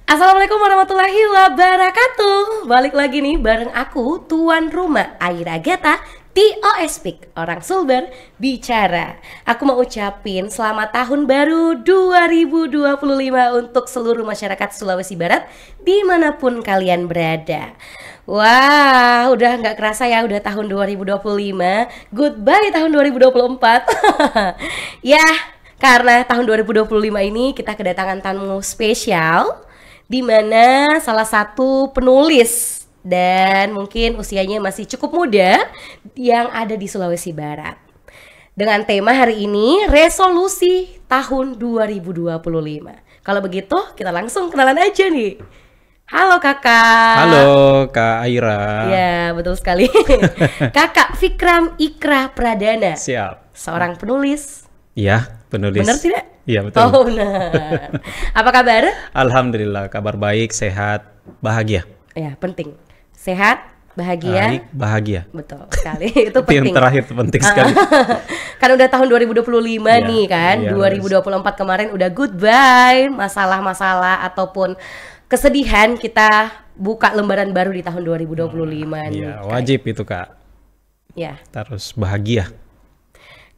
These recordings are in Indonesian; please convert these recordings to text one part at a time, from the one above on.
Assalamualaikum warahmatullahi wabarakatuh. Balik lagi nih bareng aku, tuan rumah Aira Geta di OSPIK, orang Sulber bicara. Aku mau ucapin selamat tahun baru 2025 untuk seluruh masyarakat Sulawesi Barat dimanapun kalian berada. Wah, udah nggak kerasa ya, udah tahun 2025. Goodbye tahun 2024. Ya, karena tahun 2025 ini kita kedatangan tamu spesial, di mana salah satu penulis dan mungkin usianya masih cukup muda yang ada di Sulawesi Barat. Dengan tema hari ini, resolusi tahun 2025. Kalau begitu, kita langsung kenalan aja nih. Halo kakak. Halo Kak Aira. Ya, betul sekali. Kakak Fikram Ikra Pradana. Siap. Seorang penulis. Iya, penulis. Benar tidak? Iya, betul. Oh, benar. Apa kabar? Alhamdulillah, kabar baik, sehat, bahagia. Ya, penting. Sehat, bahagia. Baik, bahagia. Betul sekali. Itu Itu yang penting. terakhir itu penting sekali. Kan udah tahun 2025 Iya, nih kan. iya, 2024 kemarin udah goodbye, masalah-masalah ataupun kesedihan, kita buka lembaran baru di tahun 2025 nih. Iya, wajib itu Kak. Ya. Terus bahagia.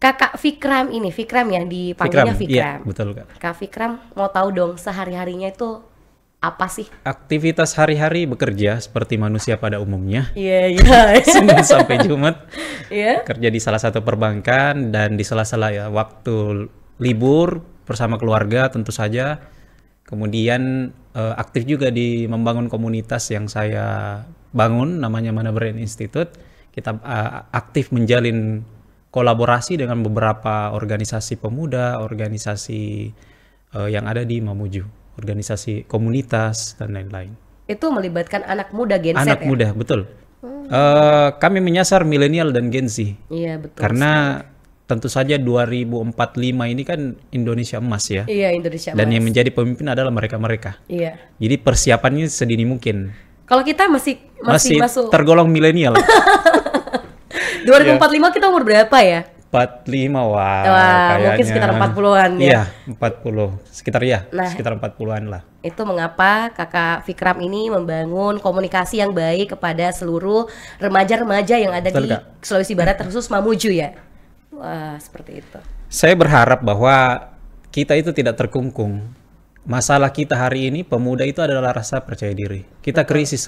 Kakak Fikram ini, Fikram ya, dipanggilnya Fikram. Iya, betul Kak. Kak Fikram mau tahu dong sehari-harinya itu apa sih? Aktivitas hari-hari bekerja seperti manusia pada umumnya. Iya, iya. Senin sampai Jumat. Iya. Kerja di salah satu perbankan dan di sela-sela ya waktu libur bersama keluarga tentu saja. Kemudian aktif juga di membangun komunitas yang saya bangun, namanya Mana Brain Institute. Kita aktif menjalin kolaborasi dengan beberapa organisasi pemuda, organisasi yang ada di Mamuju, organisasi komunitas dan lain-lain. Itu melibatkan anak muda Gen Z Anak ya? muda, betul. Kami menyasar milenial dan Gen Z. Iya, betul. Karena tentu saja 2045 ini kan Indonesia emas ya. Iya, Indonesia Dan Emas. yang menjadi pemimpin adalah mereka-mereka. Iya. Jadi persiapannya sedini mungkin. Kalau kita masih masuk Tergolong milenial. 2045 kita umur berapa ya? 45, wah, Wah, mungkin kayaknya. sekitar 40-an ya. Iya, 40. Nah, Sekitar 40-an lah. Itu mengapa kakak Fikram ini membangun komunikasi yang baik kepada seluruh remaja-remaja yang ada Betul, di Kak. Sulawesi Barat, khusus Mamuju ya. Wah, seperti itu. Saya berharap bahwa kita itu tidak terkungkung. Masalah kita hari ini pemuda itu adalah rasa percaya diri. Kita krisis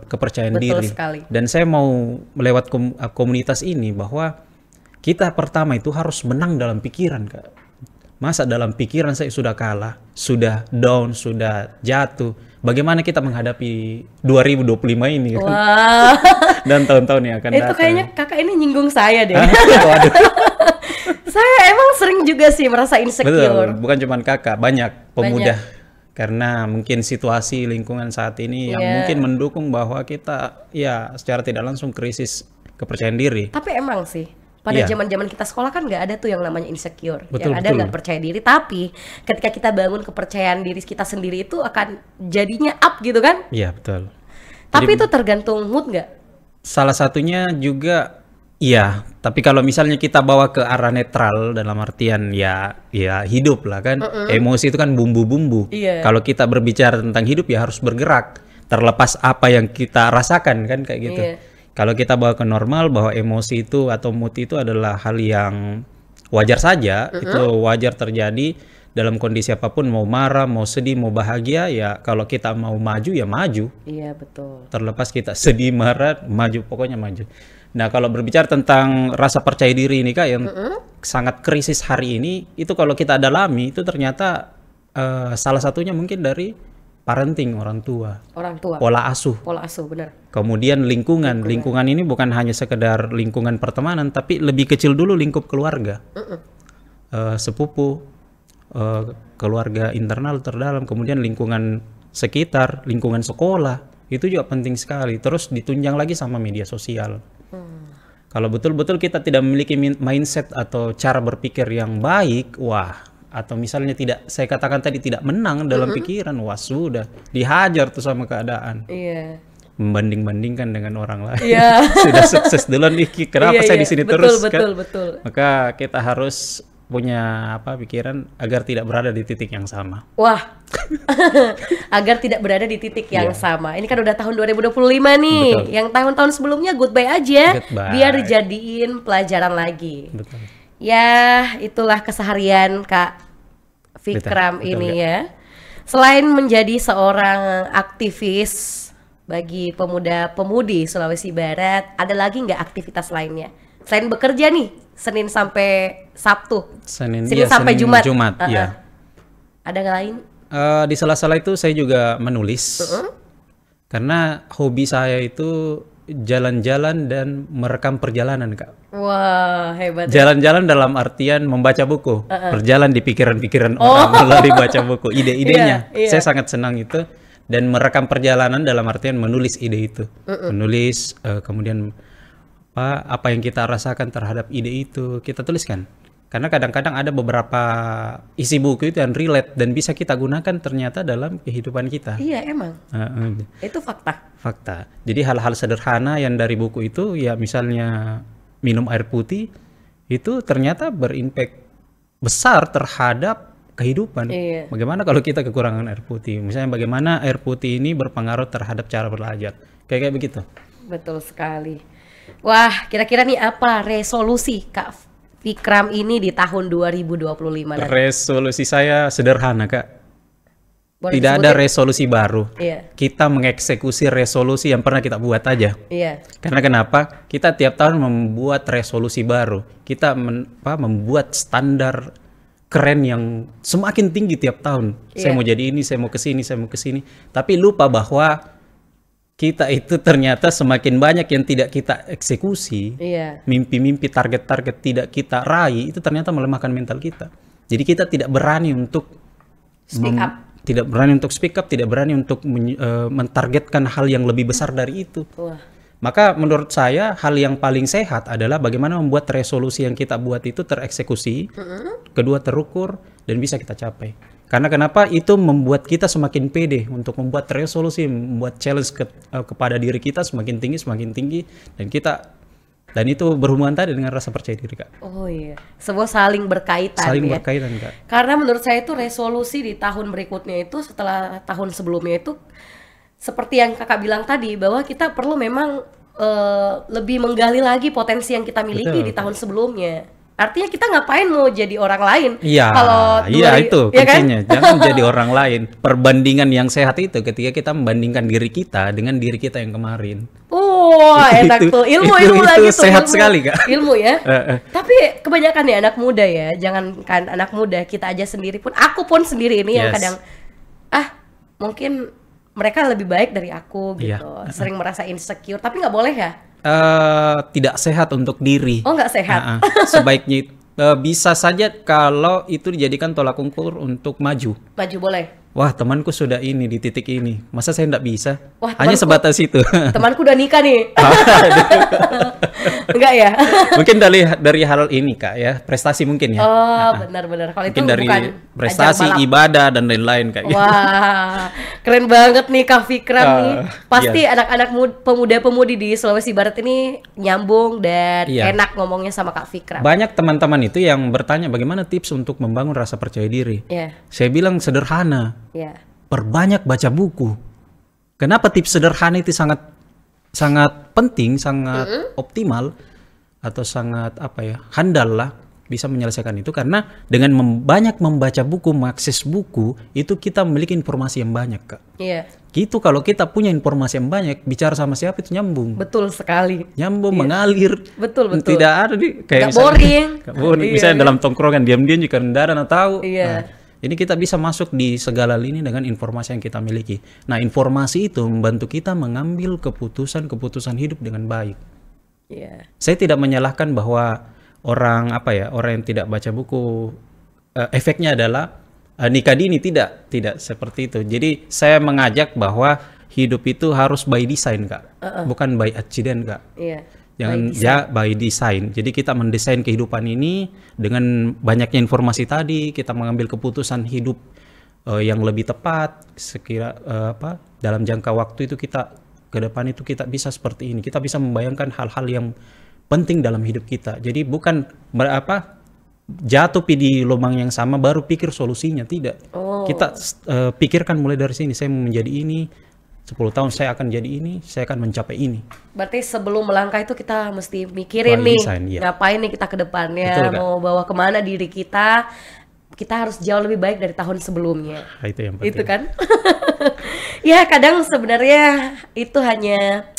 kepercayaan Betul diri. sekali. Dan saya mau melewat komunitas ini bahwa kita pertama itu harus menang dalam pikiran, Kak. Masa dalam pikiran saya sudah kalah, sudah down, sudah jatuh. Bagaimana kita menghadapi 2025 ini kan? Wah, Dan tahun-tahun yang akan itu datang. kayaknya kakak ini nyinggung saya deh. Waduh. Saya emang sering juga sih merasa Betul, insecure. bukan cuma kakak, banyak pemuda. Banyak. Karena mungkin situasi lingkungan saat ini yang Iya. mungkin mendukung bahwa kita ya secara tidak langsung krisis kepercayaan diri. Tapi emang sih pada Iya. zaman-zaman kita sekolah kan nggak ada tuh yang namanya insecure. Betul, yang ada betul. nggak percaya diri. Tapi ketika kita bangun kepercayaan diri kita sendiri itu akan jadinya up gitu kan. Iya, betul. Tapi itu tergantung mood nggak? Salah satunya juga iya, tapi kalau misalnya kita bawa ke arah netral dalam artian ya hidup lah kan. Emosi itu kan bumbu-bumbu. Iya. Kalau kita berbicara tentang hidup ya harus bergerak. Terlepas apa yang kita rasakan kan kayak gitu. Iya. Kalau kita bawa ke normal bahwa emosi itu atau mood itu adalah hal yang wajar saja, itu wajar terjadi dalam kondisi apapun, mau marah, mau sedih, mau bahagia, ya kalau kita mau maju ya maju. Iya betul. Terlepas kita sedih, marah, maju, pokoknya maju. Nah, kalau berbicara tentang rasa percaya diri ini Kak yang sangat krisis hari ini, itu kalau kita dalami itu ternyata salah satunya mungkin dari parenting, orang tua, Orang tua. pola asuh. Pola asuh benar. Kemudian lingkungan. Lingkungan ini bukan hanya sekedar lingkungan pertemanan, tapi lebih kecil dulu lingkup keluarga. Sepupu, keluarga internal terdalam, kemudian lingkungan sekitar, lingkungan sekolah. Itu juga penting sekali. Terus ditunjang lagi sama media sosial. Kalau betul-betul kita tidak memiliki mindset atau cara berpikir yang baik, wah, atau misalnya tidak, saya katakan tadi tidak menang dalam pikiran, wah sudah dihajar tuh sama keadaan. Iya. Membanding-bandingkan dengan orang lain. Iya. Sudah sukses duluan, kenapa Iya, saya iya. di sini Betul, terus betul, kan? betul. Maka kita harus punya pikiran agar tidak berada di titik yang sama. Wah, agar tidak berada di titik yang sama. Ini kan udah tahun 2025 nih. Betul. Yang tahun-tahun sebelumnya goodbye aja, Goodbye. biar dijadiin pelajaran lagi. Betul. Ya, itulah keseharian Kak Fikram Betul, ini Kak. ya. Selain menjadi seorang aktivis bagi pemuda-pemudi Sulawesi Barat, ada lagi nggak aktivitas lainnya? Selain bekerja nih, Senin sampai Sabtu. Senin sampai Jumat. Ya. Ada nggak lain? Di sela-sela itu saya juga menulis. Karena hobi saya itu jalan-jalan dan merekam perjalanan, Kak. Wah, hebat. Jalan-jalan dalam artian membaca buku, berjalan di pikiran-pikiran orang melalui baca buku, ide-idenya. Iya. Saya sangat senang itu, dan merekam perjalanan dalam artian menulis ide itu, menulis kemudian apa yang kita rasakan terhadap ide itu kita tuliskan. Karena kadang-kadang ada beberapa isi buku itu yang relate dan bisa kita gunakan ternyata dalam kehidupan kita. Iya, emang. Itu fakta. Fakta. Jadi hal-hal sederhana yang dari buku itu, ya misalnya minum air putih, itu ternyata berimpact besar terhadap kehidupan. Iya. Bagaimana kalau kita kekurangan air putih? Misalnya bagaimana air putih ini berpengaruh terhadap cara belajar. Kayak begitu. Betul sekali. Wah, kira-kira nih apa resolusi Kak Fikram ini di tahun 2025 nanti? Resolusi saya sederhana, Kak. Boleh Tidak ada disebutin? resolusi baru. Iya. Kita mengeksekusi resolusi yang pernah kita buat aja. Iya. Karena kenapa? Kita tiap tahun membuat resolusi baru. Kita membuat standar keren yang semakin tinggi tiap tahun. Saya Iya. mau jadi ini, saya mau ke sini, saya mau ke sini. Tapi lupa bahwa kita itu ternyata semakin banyak yang tidak kita eksekusi. Iya. Mimpi-mimpi, target-target tidak kita raih, itu ternyata melemahkan mental kita. Jadi kita tidak berani untuk Speak up. tidak berani untuk speak up, tidak berani untuk mentargetkan hal yang lebih besar dari itu. Wah. Maka menurut saya hal yang paling sehat adalah bagaimana membuat resolusi yang kita buat itu tereksekusi, kedua terukur dan bisa kita capai. Karena kenapa? Itu membuat kita semakin pede untuk membuat resolusi, membuat challenge kepada diri kita semakin tinggi dan itu berhubungan tadi dengan rasa percaya diri, Kak. Oh iya, semua saling berkaitan Saling ya. berkaitan, Kak. Karena menurut saya itu resolusi di tahun berikutnya itu setelah tahun sebelumnya itu seperti yang Kakak bilang tadi, bahwa kita perlu memang lebih menggali lagi potensi yang kita miliki Betul. di tahun sebelumnya. Artinya kita ngapain mau jadi orang lain? Iya, Kalau itu ya kan? kuncinya. Jangan jadi orang lain. Perbandingan yang sehat itu ketika kita membandingkan diri kita dengan diri kita yang kemarin. Enak Itu- tuh. Ilmu itu lagi tuh. sehat ilmu. sekali, Kak. Ilmu ya. Tapi kebanyakan ya anak muda ya, jangankan anak muda, kita aja sendiri pun, aku pun sendiri ini yang Yes. kadang mungkin mereka lebih baik dari aku gitu. Iya. Sering merasa insecure, tapi nggak boleh ya. Tidak sehat untuk diri. Oh, nggak sehat. Sebaiknya bisa saja kalau itu dijadikan tolak ukur untuk maju. Maju boleh. Wah, temanku sudah ini di titik ini, masa saya tidak bisa? Wah, Hanya temanku- sebatas itu. Temanku udah nikah nih. Enggak ya? Mungkin dari hal ini, Kak, ya, prestasi mungkin ya. Oh, benar-benar. Kalau itu Mungkin dari bukan prestasi, ajang balap. ibadah dan lain-lain kayak gitu. Wah, keren banget nih Kak Fikram nih. Pasti Iya. anak-anak pemuda-pemudi di Sulawesi Barat ini nyambung dan Iya. enak ngomongnya sama Kak Fikram. Banyak teman-teman itu yang bertanya bagaimana tips untuk membangun rasa percaya diri. Iya, Saya bilang sederhana, iya. perbanyak baca buku. Kenapa tips sederhana itu sangat penting, sangat optimal atau sangat handal lah bisa menyelesaikan itu, karena dengan banyak membaca buku, mengakses buku itu kita memiliki informasi yang banyak, Kak. Iya, Gitu kalau kita punya informasi yang banyak, bicara sama siapa itu nyambung. betul sekali. Nyambung, mengalir. Betul. Tidak ada kayak Nggak boring. Nggak boring. Iya, Misalnya iya. dalam tongkrongan diam-diam jika tidak ada tahu. Iya. Nah, ini kita bisa masuk di segala lini dengan informasi yang kita miliki. Nah, informasi itu membantu kita mengambil keputusan hidup dengan baik. Iya. Saya tidak menyalahkan bahwa orang yang tidak baca buku efeknya adalah nikah dini, tidak seperti itu. Jadi saya mengajak bahwa hidup itu harus by design, Kak. Bukan by accident, Kak. Iya. Jangan by design. Jadi kita mendesain kehidupan ini dengan banyaknya informasi tadi, kita mengambil keputusan hidup yang lebih tepat dalam jangka waktu itu, kita ke depan itu kita bisa seperti ini. Kita bisa membayangkan hal-hal yang penting dalam hidup kita. Jadi bukan jatuh di lubang yang sama baru pikir solusinya, tidak. Kita pikirkan mulai dari sini, saya mau menjadi ini, 10 tahun saya akan jadi ini, saya akan mencapai ini. Berarti sebelum melangkah itu kita mesti mikirin nih, ngapain nih kita ke depannya, mau bawa kemana diri kita harus jauh lebih baik dari tahun sebelumnya. Nah, itu yang penting. Itu kan. Ya kadang sebenarnya itu hanya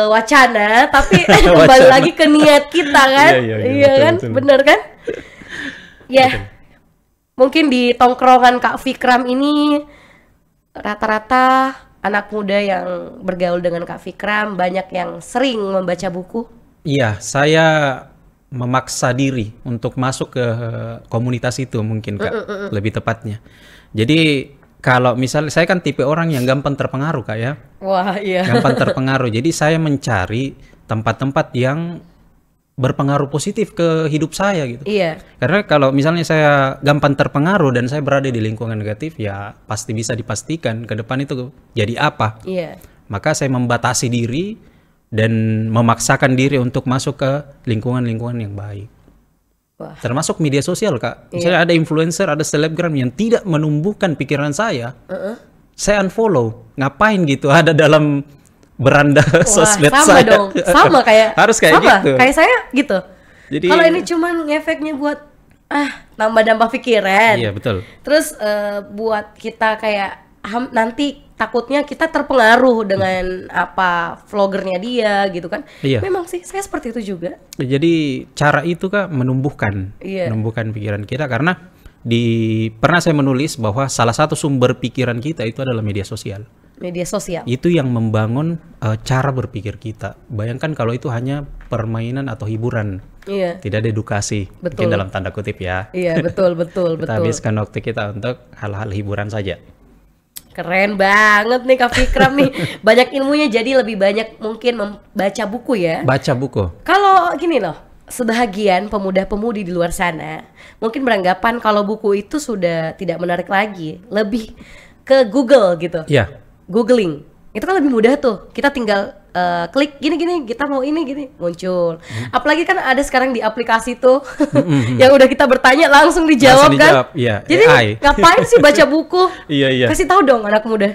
wacana, tapi kembali lagi ke niat kita kan. Iya kan, betul. Bener kan? Ya, mungkin di tongkrongan Kak Fikram ini rata-rata anak muda yang bergaul dengan Kak Fikram banyak yang sering membaca buku. Iya, saya memaksa diri untuk masuk ke komunitas itu mungkin Kak, lebih tepatnya. Jadi kalau misalnya saya kan tipe orang yang gampang terpengaruh Kak ya. Wah iya. Gampang terpengaruh. Jadi saya mencari tempat-tempat yang berpengaruh positif ke hidup saya gitu. Iya. Karena kalau misalnya saya gampang terpengaruh dan saya berada di lingkungan negatif, ya pasti bisa dipastikan ke depan itu jadi apa. Iya. Maka saya membatasi diri dan memaksakan diri untuk masuk ke lingkungan-lingkungan yang baik. Wah. Termasuk media sosial Kak. Misalnya ada influencer, ada selebgram yang tidak menumbuhkan pikiran saya unfollow. Ngapain gitu ada dalam beranda sosmed sama saya. Dong. Sama kayak harus kayak sama, gitu. Kayak saya gitu. Jadi kalau ini cuman ngefeknya buat nambah-nambah pikiran. Iya betul. Terus buat kita kayak nanti takutnya kita terpengaruh dengan apa vlogernya dia gitu kan. Iya. Memang sih saya seperti itu juga. Jadi cara itu Kak menumbuhkan pikiran kita, karena pernah saya menulis bahwa salah satu sumber pikiran kita itu adalah media sosial. Media sosial. Itu yang membangun cara berpikir kita. Bayangkan kalau itu hanya permainan atau hiburan. Iya. Tidak ada edukasi. Betul. Mungkin dalam tanda kutip ya. Iya, betul. Kita habiskan waktu kita untuk hal-hal hiburan saja. Keren banget nih Kak Fikram nih. Banyak ilmunya, jadi lebih banyak mungkin membaca buku ya. Baca buku. Kalau gini loh, sebahagian pemuda-pemudi di luar sana mungkin beranggapan kalau buku itu sudah tidak menarik lagi. Lebih ke Google gitu. Iya. Googling. Itu kan lebih mudah tuh. Kita tinggal klik gini-gini, kita mau ini gini, muncul. Apalagi kan ada sekarang di aplikasi tuh yang udah kita bertanya langsung dijawab kan. Iya, jadi AI. Ngapain sih baca buku? Iya. Kasih tahu dong anak muda.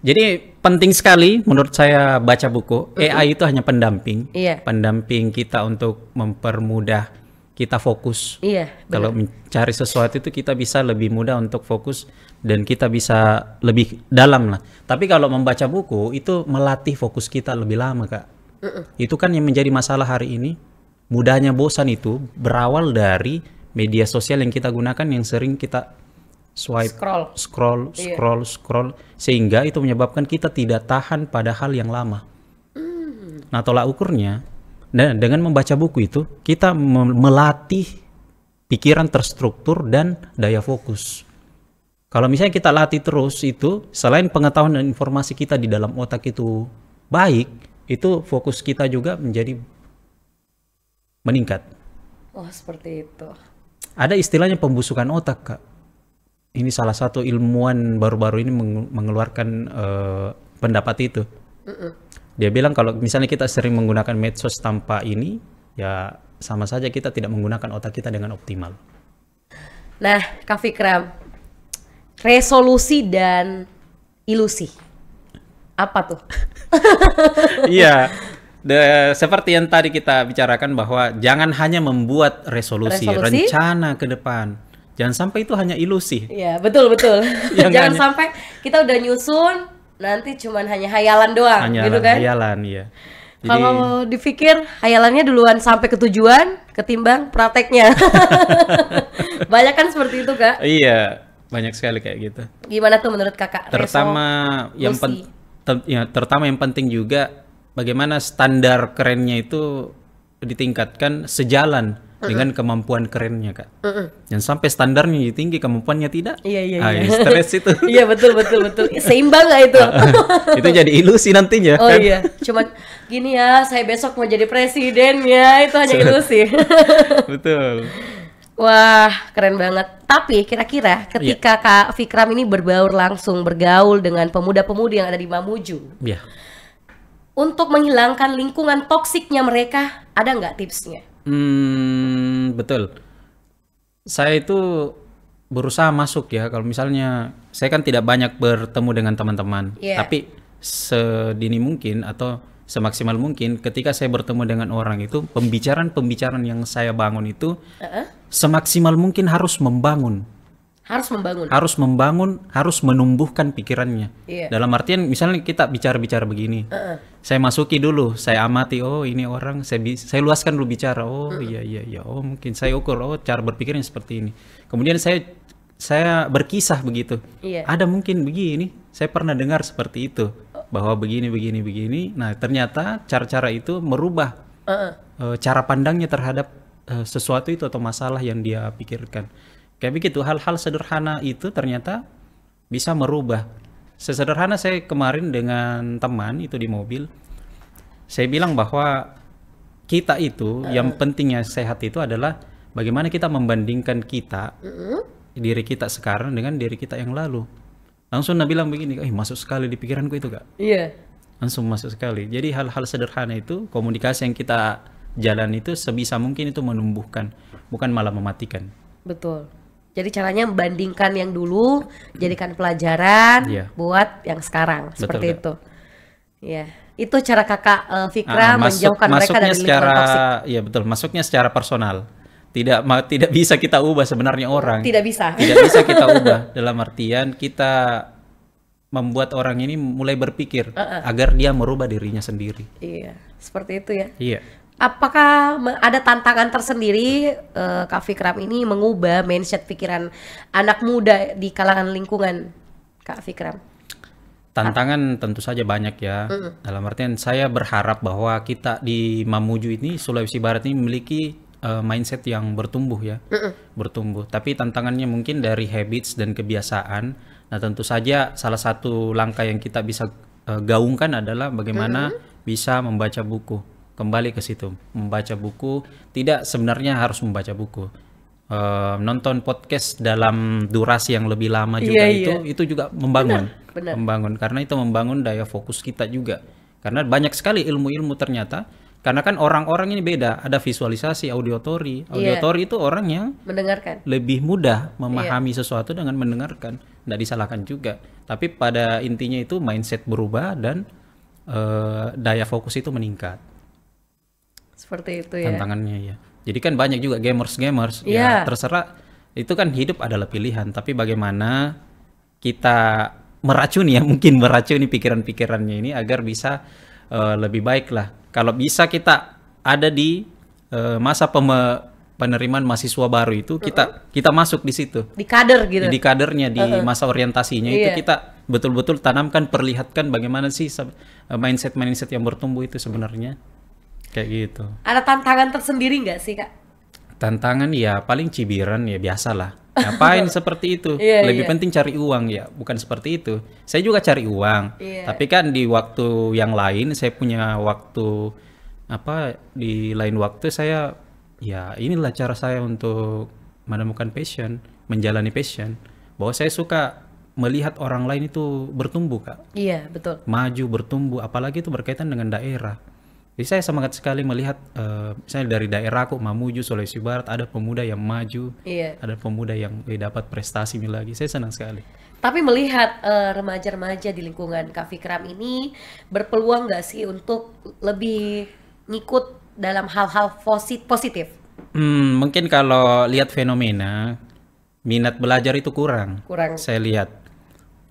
Jadi penting sekali menurut saya baca buku. AI itu hanya pendamping. Iya. Pendamping kita untuk mempermudah kita fokus. Iya. Kalau mencari sesuatu itu kita bisa lebih mudah untuk fokus dan kita bisa lebih dalam lah. Tapi kalau membaca buku itu melatih fokus kita lebih lama Kak. Itu kan yang menjadi masalah hari ini. Mudahnya bosan itu berawal dari media sosial yang kita gunakan yang sering kita swipe, scroll, sehingga itu menyebabkan kita tidak tahan pada hal yang lama. Nah tolak ukurnya, dengan membaca buku itu kita melatih pikiran terstruktur dan daya fokus. Kalau misalnya kita latih terus itu, selain pengetahuan dan informasi kita di dalam otak itu baik, itu fokus kita juga menjadi meningkat. Oh seperti itu. Ada istilahnya pembusukan otak Kak. Ini salah satu ilmuwan baru-baru ini mengeluarkan pendapat itu. Dia bilang kalau misalnya kita sering menggunakan medsos tanpa ini, ya sama saja kita tidak menggunakan otak kita dengan optimal. Nah, Kak Fikram, resolusi dan ilusi, apa tuh? Iya, seperti yang tadi kita bicarakan bahwa jangan hanya membuat resolusi, rencana ke depan. Jangan sampai itu hanya ilusi. Iya, betul. Jangan sampai kita udah nyusun, nanti cuman hanya hayalan doang, gitu kan? Hayalan, iya. Kalau dipikir hayalannya duluan sampai ke tujuan ketimbang prakteknya. Banyak kan seperti itu Kak? Iya, banyak sekali kayak gitu. Gimana tuh menurut Kakak? Terutama yang penting juga bagaimana standar kerennya itu ditingkatkan sejalan dengan kemampuan kerennya Kak. Jangan sampai standarnya tinggi, kemampuannya tidak. Iya. Stres itu. Iya betul. Seimbang nggak itu? Itu jadi ilusi nantinya. Oh kan? Iya. Cuman gini ya, saya besok mau jadi presiden ya, itu hanya ilusi. Betul. Wah keren banget. Tapi kira-kira ketika Kak Fikram ini bergaul dengan pemuda-pemudi yang ada di Mamuju, untuk menghilangkan lingkungan toksiknya mereka, ada nggak tipsnya? Betul. Saya itu berusaha masuk ya. Kalau misalnya saya kan tidak banyak bertemu dengan teman-teman, Iya. tapi sedini mungkin atau semaksimal mungkin ketika saya bertemu dengan orang itu pembicaraan yang saya bangun itu semaksimal mungkin harus membangun. Harus membangun. Harus membangun, harus menumbuhkan pikirannya. Iya. Dalam artian misalnya kita bicara-bicara begini, saya masuki dulu, saya amati, oh ini orang, saya luaskan dulu bicara, oh iya, oh mungkin saya ukur, oh cara berpikirnya seperti ini. Kemudian saya berkisah begitu. Iya. Ada mungkin begini, saya pernah dengar seperti itu, bahwa begini. Nah ternyata cara-cara itu merubah cara pandangnya terhadap sesuatu itu atau masalah yang dia pikirkan. Kayak begitu, hal-hal sederhana itu ternyata bisa merubah. Sesederhana saya kemarin dengan teman itu di mobil, saya bilang bahwa kita itu yang pentingnya sehat itu adalah bagaimana kita membandingkan diri kita sekarang dengan diri kita yang lalu. Langsung dia bilang begini, masuk sekali di pikiranku itu Kak. Iya. Langsung masuk sekali. Jadi hal-hal sederhana itu, komunikasi yang kita jalan itu sebisa mungkin itu menumbuhkan, bukan malah mematikan. Betul. Jadi caranya membandingkan yang dulu, jadikan pelajaran Iya. buat yang sekarang, Betul, seperti Kak. itu. Ya, itu cara kakak Fikra menjauhkan mereka dari lingkungan toksik. Iya betul, masuknya secara personal. Tidak bisa kita ubah sebenarnya orang. Tidak bisa. Tidak bisa kita ubah. Dalam artian kita membuat orang ini mulai berpikir agar dia merubah dirinya sendiri. Iya, seperti itu ya. Iya. Apakah ada tantangan tersendiri Kak Fikram ini mengubah mindset pikiran anak muda di kalangan lingkungan, Kak Fikram? Tantangan tentu saja banyak ya. Dalam artian saya berharap bahwa kita di Mamuju ini, Sulawesi Barat ini memiliki mindset yang bertumbuh ya. Bertumbuh. Tapi tantangannya mungkin dari habits dan kebiasaan. Nah tentu saja salah satu langkah yang kita bisa gaungkan adalah bagaimana bisa membaca buku. Kembali ke situ, membaca buku. Tidak sebenarnya harus membaca buku. Nonton podcast dalam durasi yang lebih lama juga itu juga membangun. Benar. Membangun, karena itu membangun daya fokus kita juga. Karena banyak sekali ilmu-ilmu ternyata. Karena kan orang-orang ini beda, ada visualisasi, audiotori. Audiotori itu orang yang mendengarkan. lebih mudah memahami sesuatu dengan mendengarkan. Tidak disalahkan juga. Tapi pada intinya itu mindset berubah dan daya fokus itu meningkat. Seperti itu ya. Tantangannya ya. Jadi kan banyak juga gamers ya terserah, itu kan hidup adalah pilihan, tapi bagaimana kita meracuni pikiran-pikirannya ini agar bisa lebih baik lah. Kalau bisa kita ada di masa penerimaan mahasiswa baru itu, kita masuk di situ. Di kader gitu. Di kadernya, di masa orientasinya itu kita betul-betul tanamkan, perlihatkan bagaimana sih mindset yang bertumbuh itu sebenarnya. Kayak gitu. Ada tantangan tersendiri nggak sih Kak? Tantangan ya paling cibiran ya biasalah. Ngapain seperti itu? Lebih penting cari uang ya, bukan seperti itu. Saya juga cari uang. Tapi kan di waktu yang lain saya punya waktu di lain waktu saya ya inilah cara saya untuk menemukan passion, menjalani passion. Bahwa saya suka melihat orang lain itu bertumbuh Kak. Iya, betul. Maju, bertumbuh, apalagi itu berkaitan dengan daerah. Jadi saya semangat sekali melihat misalnya dari daerahku Mamuju, Sulawesi Barat ada pemuda yang maju, ada pemuda yang dapat prestasi lagi. Saya senang sekali. Tapi melihat remaja-remaja di lingkungan Kak Fikram ini berpeluang nggak sih untuk lebih ngikut dalam hal-hal positif? Mungkin kalau lihat fenomena minat belajar itu kurang. Saya lihat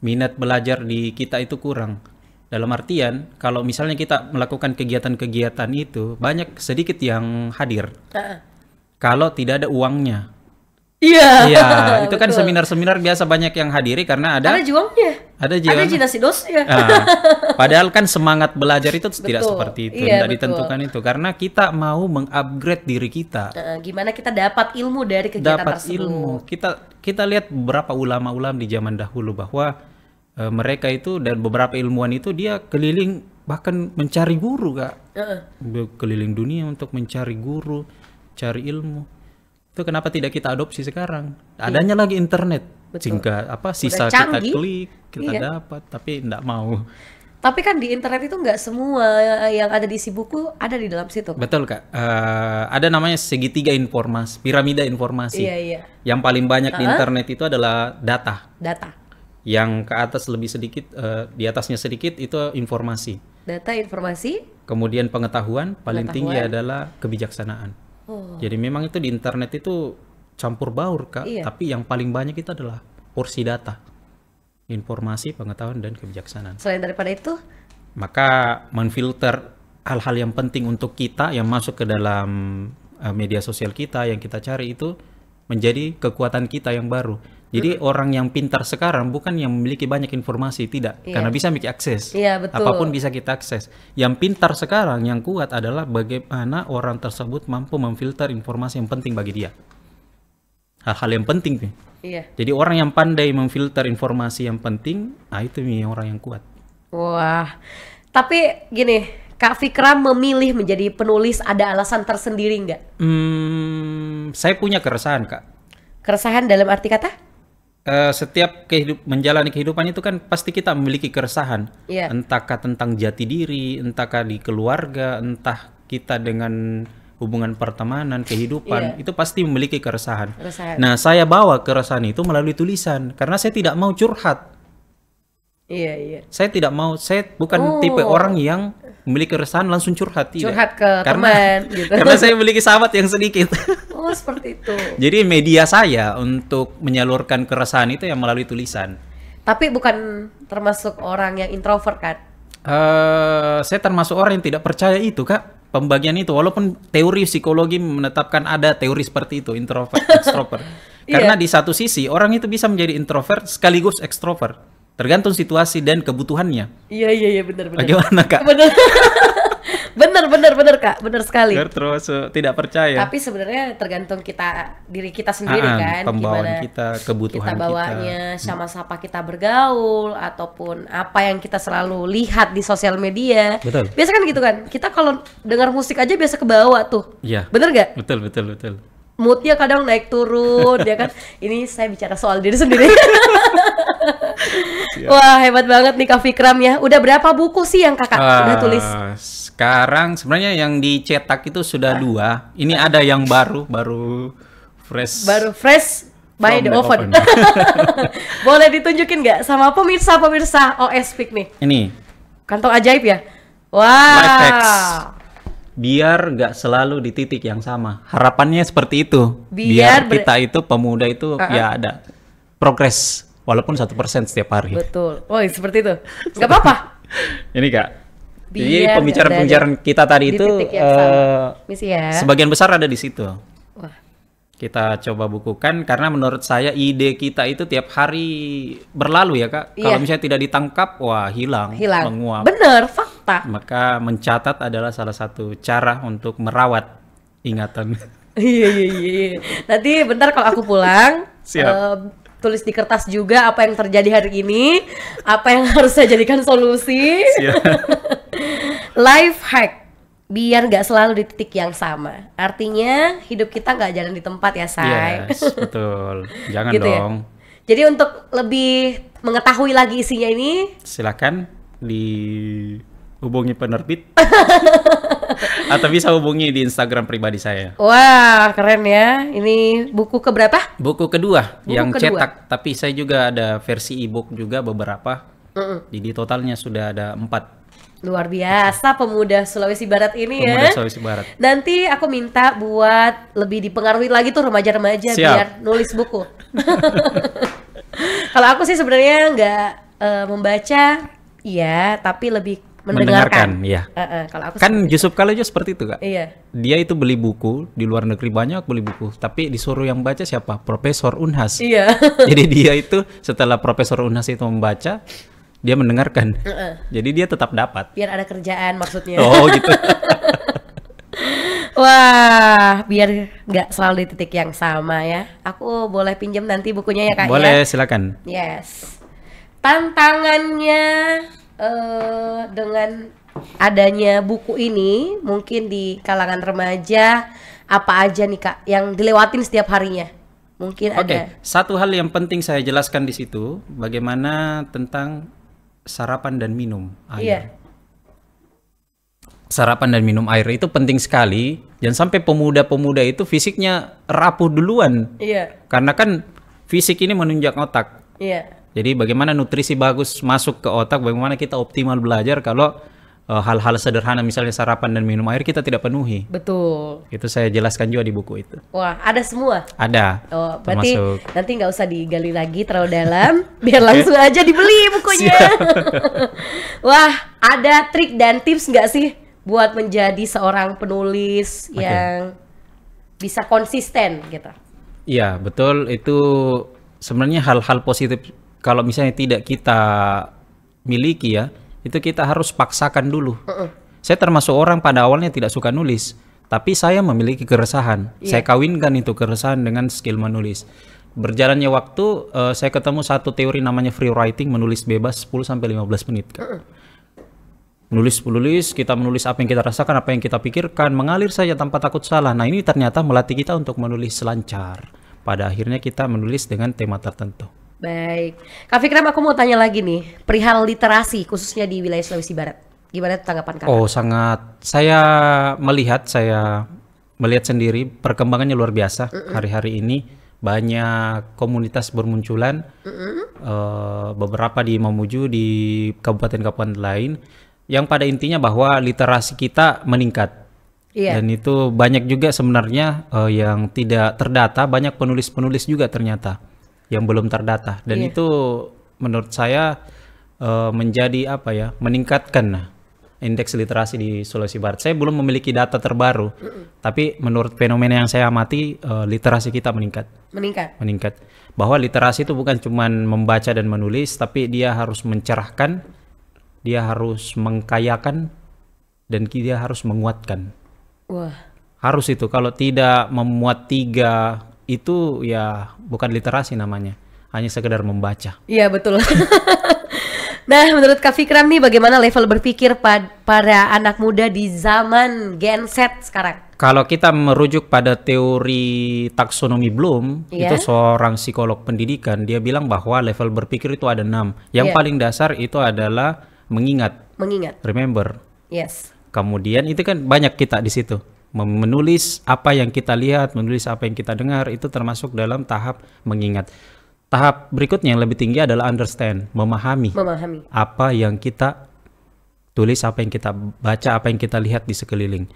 minat belajar di kita itu kurang. Dalam artian, kalau misalnya kita melakukan kegiatan-kegiatan itu, sedikit yang hadir. Kalau tidak ada uangnya. Iya, itu kan seminar-seminar biasa banyak yang hadiri karena ada uangnya. Ada jinasi dosnya. Padahal kan semangat belajar itu tidak seperti itu. Tidak ditentukan itu. Karena kita mau mengupgrade diri kita. Gimana kita dapat ilmu dari kegiatan tersebut. Ilmu. Kita lihat beberapa ulama-ulama di zaman dahulu bahwa mereka itu dan beberapa ilmuwan itu dia keliling bahkan mencari guru Kak. Keliling dunia untuk mencari guru, cari ilmu. Itu kenapa tidak kita adopsi sekarang? Adanya lagi internet. Sehingga sisa kita klik, kita dapat, tapi enggak mau. Tapi kan di internet itu nggak semua yang ada di isi buku ada di dalam situ. Betul Kak. Ada namanya segitiga informasi, piramida informasi. Iya, iya. Yang paling banyak di internet itu adalah data. Data. Yang ke atas lebih sedikit, di atasnya sedikit itu informasi. Data, informasi. Kemudian pengetahuan, paling tinggi adalah kebijaksanaan. Jadi memang itu di internet itu campur baur Kak. Iya. Tapi yang paling banyak itu adalah porsi data. Informasi, pengetahuan, dan kebijaksanaan. Selain daripada itu, Maka menfilter hal-hal yang penting untuk kita yang masuk ke dalam media sosial kita yang kita cari itu menjadi kekuatan kita yang baru. Jadi orang yang pintar sekarang bukan yang memiliki banyak informasi, tidak. Karena bisa memiliki akses. Iya, betul. Apapun bisa kita akses. Yang pintar sekarang yang kuat adalah bagaimana orang tersebut mampu memfilter informasi yang penting bagi dia. Hal-hal yang penting nih. iya. Jadi orang yang pandai memfilter informasi yang penting, nah itu nih orang yang kuat. Wah, tapi gini, Kak Fikra memilih menjadi penulis ada alasan tersendiri nggak? Saya punya keresahan Kak. Keresahan dalam arti kata? Setiap menjalani kehidupan itu kan pasti kita memiliki keresahan. Iya. Entahkah tentang jati diri, entahkah di keluarga, entah kita dengan hubungan pertemanan, kehidupan, itu pasti memiliki keresahan. Keresahan. Nah, saya bawa keresahan itu melalui tulisan karena saya tidak mau curhat. Iya, iya. Saya tidak mau, saya bukan tipe orang yang memiliki keresahan langsung curhat, tidak. Curhat ke teman gitu. Karena saya memiliki sahabat yang sedikit. Oh, seperti itu. Jadi media saya untuk menyalurkan keresahan itu yang melalui tulisan. Tapi bukan termasuk orang yang introvert kan? Saya termasuk orang yang tidak percaya itu Kak, pembagian itu. Walaupun teori psikologi menetapkan ada teori seperti itu, introvert, extrovert. Karena di satu sisi orang itu bisa menjadi introvert sekaligus extrovert, tergantung situasi dan kebutuhannya. Iya, iya, iya, benar, benar. Bagaimana Kak? Benar. benar Kak, benar sekali. Terus tidak percaya. Tapi sebenarnya tergantung diri kita sendiri kan, pembawaan gimana kita, kebutuhan kita bawanya, sama siapa kita bergaul, ataupun apa yang kita selalu lihat di sosial media. Betul. Biasa kan gitu kan, kita kalau dengar musik aja biasa kebawa tuh. Iya. Bener gak? Betul. Moodnya kadang naik turun, ya kan? Ini saya bicara soal diri sendiri. Wah, hebat banget nih Kak Fikram ya. Udah berapa buku sih yang kakak udah tulis? Sekarang sebenarnya yang dicetak itu sudah 2. Ini ada yang baru fresh. Baru fresh by From the the oven. oven. Boleh ditunjukin nggak sama pemirsa OS Speak nih? Ini Kantong ajaib ya? life hacks. Wah. Biar nggak selalu di titik yang sama. Harapannya seperti itu. Biar kita itu pemuda itu ya ada progres walaupun 1% setiap hari. Betul. Oh, seperti itu. Nggak apa-apa. Ini Kak. Jadi Biar pembicaraan-pembicaraan kita tadi di itu titik yang sama. Misi ya. sebagian besar ada di situ. Wah. Kita coba bukukan karena menurut saya ide kita itu tiap hari berlalu ya Kak. Kalau misalnya tidak ditangkap, wah hilang. Menguap. Bener, fakta. Maka mencatat adalah salah satu cara untuk merawat ingatan. Iya. Nanti bentar kalau aku pulang, Siap. tulis di kertas juga apa yang terjadi hari ini, apa yang harus saya jadikan solusi. Siap. Life hack biar nggak selalu di titik yang sama. Artinya hidup kita nggak jalan di tempat ya, Say. Yes, betul. Jangan Gitu ya? dong. Jadi untuk lebih mengetahui lagi isinya ini, Silakan dihubungi penerbit atau bisa hubungi di Instagram pribadi saya. wah keren ya. Ini buku keberapa? Buku kedua yang kedua. cetak, tapi saya juga ada versi e-book juga beberapa. Jadi totalnya sudah ada 4. Luar biasa pemuda Sulawesi Barat ini Pemuda ya. Sulawesi Barat. Nanti aku minta buat lebih dipengaruhi lagi tuh remaja-remaja Siap. biar nulis buku. Kalau aku sih sebenarnya nggak membaca, iya, tapi lebih mendengarkan. Iya. Kalau aku Kan Yusuf Kala juga seperti itu Kak. iya. Dia itu beli buku di luar negeri, banyak beli buku, tapi disuruh yang baca siapa? Profesor Unhas. Iya. Jadi dia itu setelah Profesor Unhas itu membaca, dia mendengarkan. Jadi dia tetap dapat. Biar ada kerjaan maksudnya. Oh gitu. Wah, biar nggak selalu di titik yang sama ya. Aku boleh pinjam nanti bukunya ya Kak ya? Boleh, silakan. Yes. Tantangannya dengan adanya buku ini mungkin di kalangan remaja apa aja nih Kak yang dilewatin setiap harinya? Mungkin Oke, ada. satu hal yang penting saya jelaskan di situ, bagaimana tentang sarapan dan minum air. Iya. Sarapan dan minum air itu penting sekali. Jangan sampai pemuda-pemuda itu fisiknya rapuh duluan. Iya. Karena kan fisik ini menunjang otak. Iya. Jadi bagaimana nutrisi bagus masuk ke otak, bagaimana kita optimal belajar kalau hal-hal sederhana misalnya sarapan dan minum air kita tidak penuhi. Betul. Itu saya jelaskan juga di buku itu. Wah, ada semua. Ada. Oh, berarti termasuk nanti nggak usah digali lagi terlalu dalam, biar langsung aja dibeli bukunya. Wah, ada trik dan tips nggak sih buat menjadi seorang penulis yang bisa konsisten gitu? Iya, betul. Itu sebenarnya hal-hal positif kalau misalnya tidak kita miliki ya, itu kita harus paksakan dulu. Saya termasuk orang pada awalnya tidak suka nulis, tapi saya memiliki keresahan. Saya kawinkan itu keresahan dengan skill menulis. Berjalannya waktu, saya ketemu satu teori namanya free writing, menulis bebas 10-15 menit. Menulis, kita menulis apa yang kita rasakan, apa yang kita pikirkan, mengalir saja tanpa takut salah. Nah, ini ternyata melatih kita untuk menulis lancar. Pada akhirnya kita menulis dengan tema tertentu. Baik, Kak Fikram, aku mau tanya lagi nih, perihal literasi khususnya di wilayah Sulawesi Barat. Gimana tanggapan Kakak? Oh, sangat. Saya melihat sendiri perkembangannya luar biasa. Hari-hari ini banyak komunitas bermunculan, beberapa di Mamuju, di kabupaten-kabupaten lain, yang pada intinya bahwa literasi kita meningkat. Dan itu banyak juga sebenarnya yang tidak terdata, banyak penulis-penulis juga ternyata yang belum terdata, dan itu menurut saya menjadi meningkatkan indeks literasi di Sulawesi Barat. Saya belum memiliki data terbaru, tapi menurut fenomena yang saya amati, literasi kita meningkat. Bahwa literasi itu bukan cuma membaca dan menulis, tapi dia harus mencerahkan, dia harus mengkayakan, dan dia harus menguatkan. Wah. Harus itu. Kalau tidak memuat tiga itu ya bukan literasi namanya, hanya sekedar membaca. Iya, betul. Nah, menurut Kak Fikram nih, bagaimana level berpikir para anak muda di zaman Gen Z sekarang? Kalau kita merujuk pada teori taksonomi Bloom, itu seorang psikolog pendidikan, dia bilang bahwa level berpikir itu ada 6. Yang paling dasar itu adalah mengingat. Remember. Yes. Kemudian itu kan banyak kita di situ. Menulis apa yang kita lihat, menulis apa yang kita dengar, itu termasuk dalam tahap mengingat. Tahap berikutnya yang lebih tinggi adalah understand, memahami apa yang kita tulis, apa yang kita baca, apa yang kita lihat di sekeliling.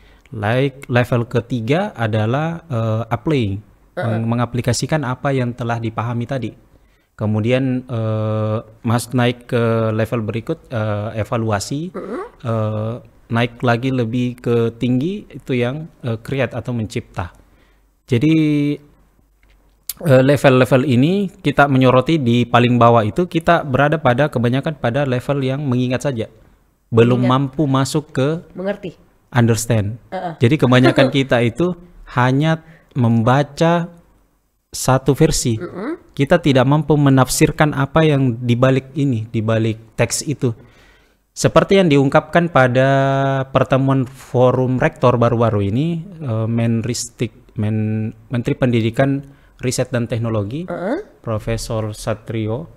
Level ketiga adalah applying, mengaplikasikan apa yang telah dipahami tadi. Kemudian naik ke level berikut, evaluasi, naik lagi lebih ke tinggi, itu yang create atau mencipta. Jadi level-level ini kita menyoroti di paling bawah itu kita berada pada kebanyakan pada level yang mengingat saja, belum mampu masuk ke understand. Jadi kebanyakan kita itu hanya membaca satu versi, kita tidak mampu menafsirkan apa yang dibalik teks itu. Seperti yang diungkapkan pada pertemuan forum rektor baru-baru ini, Menteri Pendidikan, Riset dan Teknologi, Profesor Satrio,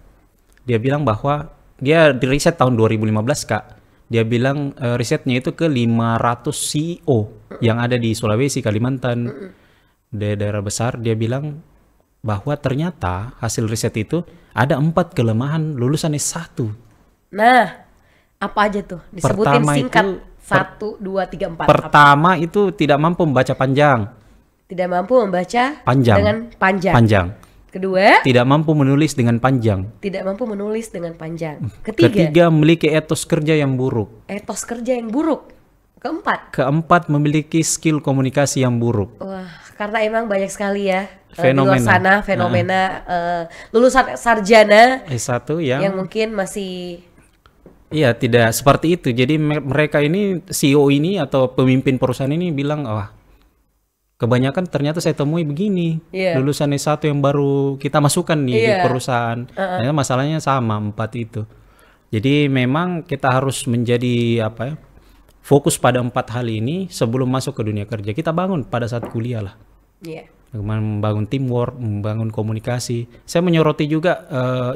dia bilang bahwa dia di riset tahun 2015, Kak. Dia bilang risetnya itu ke 500 CEO yang ada di Sulawesi, Kalimantan, daerah besar. Dia bilang bahwa ternyata hasil riset itu ada 4 kelemahan lulusan S1. Nah, apa aja tuh? Disebutin pertama singkat. itu, 1, 2, 3, 4. Pertama itu tidak mampu membaca panjang. Tidak mampu membaca dengan panjang. Kedua, tidak mampu menulis dengan panjang. Tidak mampu menulis dengan panjang. Ketiga, memiliki etos kerja yang buruk. Etos kerja yang buruk. Keempat, memiliki skill komunikasi yang buruk. Wah, karena emang banyak sekali ya fenomena. Di luar sana fenomena lulusan sarjana S1 yang mungkin masih tidak seperti itu. Jadi mereka ini, CEO ini atau pemimpin perusahaan ini bilang, kebanyakan ternyata saya temui begini, lulusan S1 yang baru kita masukkan nih di perusahaan. Ternyata masalahnya sama 4 itu. Jadi memang kita harus menjadi fokus pada 4 hal ini sebelum masuk ke dunia kerja. Kita bangun pada saat kuliah lah. bagaimana membangun teamwork, membangun komunikasi. Saya menyoroti juga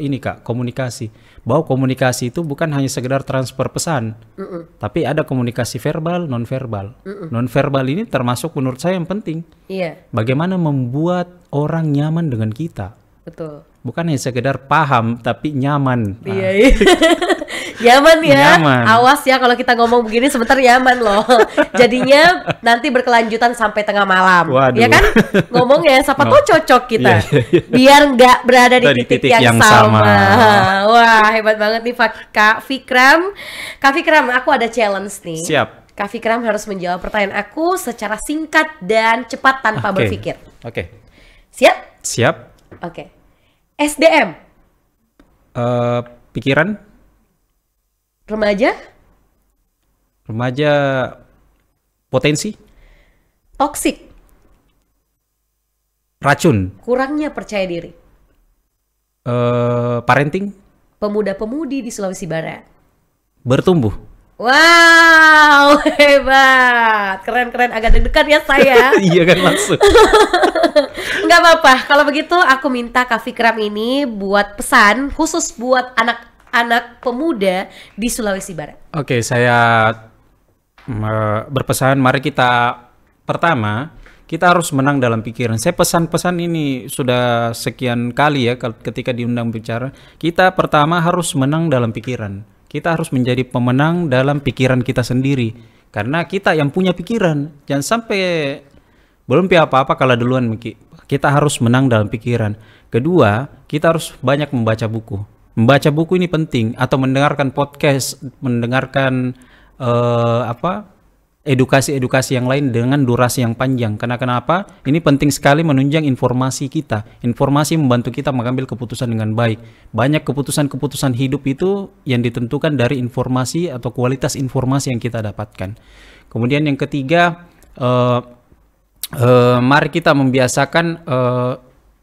ini Kak, komunikasi. Bahwa komunikasi itu bukan hanya sekedar transfer pesan, tapi ada komunikasi verbal, non-verbal. Non-verbal ini termasuk menurut saya yang penting. Iya. Bagaimana membuat orang nyaman dengan kita. Betul. Bukan hanya sekedar paham, tapi nyaman. Nah, Iya, iya. Nyaman ya. Nyaman. Awas ya kalau kita ngomong begini sebentar nyaman loh. Jadinya nanti berkelanjutan sampai tengah malam. Waduh. Ya kan? Ngomongnya siapa tahu cocok kita. Iya, iya, iya. Biar nggak berada di Dari titik, titik yang, yang sama. sama. Wah, hebat banget nih Kak Fikram. Kak Fikram, aku ada challenge nih. Siap. Kak Fikram harus menjawab pertanyaan aku secara singkat dan cepat tanpa Oke. berpikir. Oke. Siap? Siap. Oke. SDM, Pikiran, remaja, remaja, potensi, toksik, racun, kurangnya percaya diri, parenting, pemuda-pemudi di Sulawesi Barat. bertumbuh. Wow, hebat, keren-keren, agak deg-degan ya saya. Iya kan maksud. Nggak apa-apa, kalau begitu aku minta Kak Fikram ini buat pesan khusus buat anak-anak pemuda di Sulawesi Barat. Oke, saya berpesan, mari kita pertama, kita harus menang dalam pikiran. Saya pesan-pesan ini sudah sekian kali ya ketika diundang bicara. Kita pertama harus menang dalam pikiran. Kita harus menjadi pemenang dalam pikiran kita sendiri. Karena kita yang punya pikiran. Jangan sampai belum apa-apa kalau duluan kita harus menang dalam pikiran. Kedua, kita harus banyak membaca buku. Membaca buku ini penting, atau mendengarkan podcast, mendengarkan edukasi-edukasi yang lain dengan durasi yang panjang. Karena kenapa? Ini penting sekali menunjang informasi kita. Informasi membantu kita mengambil keputusan dengan baik. Banyak keputusan-keputusan hidup itu yang ditentukan dari informasi atau kualitas informasi yang kita dapatkan. Kemudian yang ketiga, mari kita membiasakan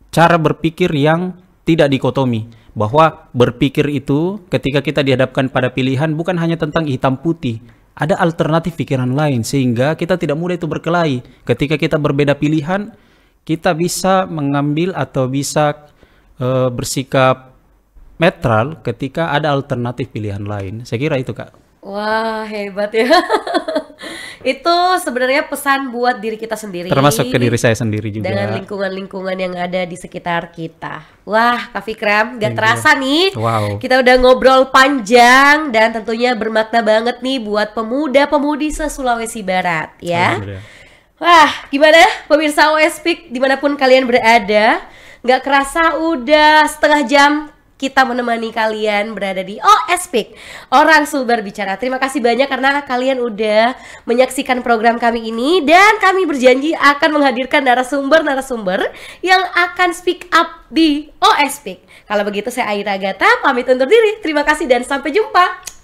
cara berpikir yang tidak dikotomi, bahwa berpikir itu ketika kita dihadapkan pada pilihan bukan hanya tentang hitam putih, ada alternatif pikiran lain, sehingga kita tidak mudah itu berkelahi. Ketika kita berbeda pilihan, kita bisa mengambil atau bisa bersikap netral ketika ada alternatif pilihan lain. Saya kira itu Kak. Wah, hebat ya. Itu sebenarnya pesan buat diri kita sendiri. Termasuk ke diri saya sendiri juga. Dengan lingkungan-lingkungan yang ada di sekitar kita. Wah, Kak Fikram, gak Thank terasa you. nih. Wow. Kita udah ngobrol panjang dan tentunya bermakna banget nih buat pemuda-pemudi se-Sulawesi Barat ya. Alhamdulillah. Wah, gimana pemirsa OSPIK dimanapun kalian berada? Gak kerasa udah setengah jam kita menemani kalian berada di OSPIK, Orang Sulbar Bicara. Terima kasih banyak karena kalian udah menyaksikan program kami ini, dan kami berjanji akan menghadirkan narasumber-narasumber yang akan speak up di OSPIK. Kalau begitu saya Aira Gata pamit undur diri. Terima kasih dan sampai jumpa.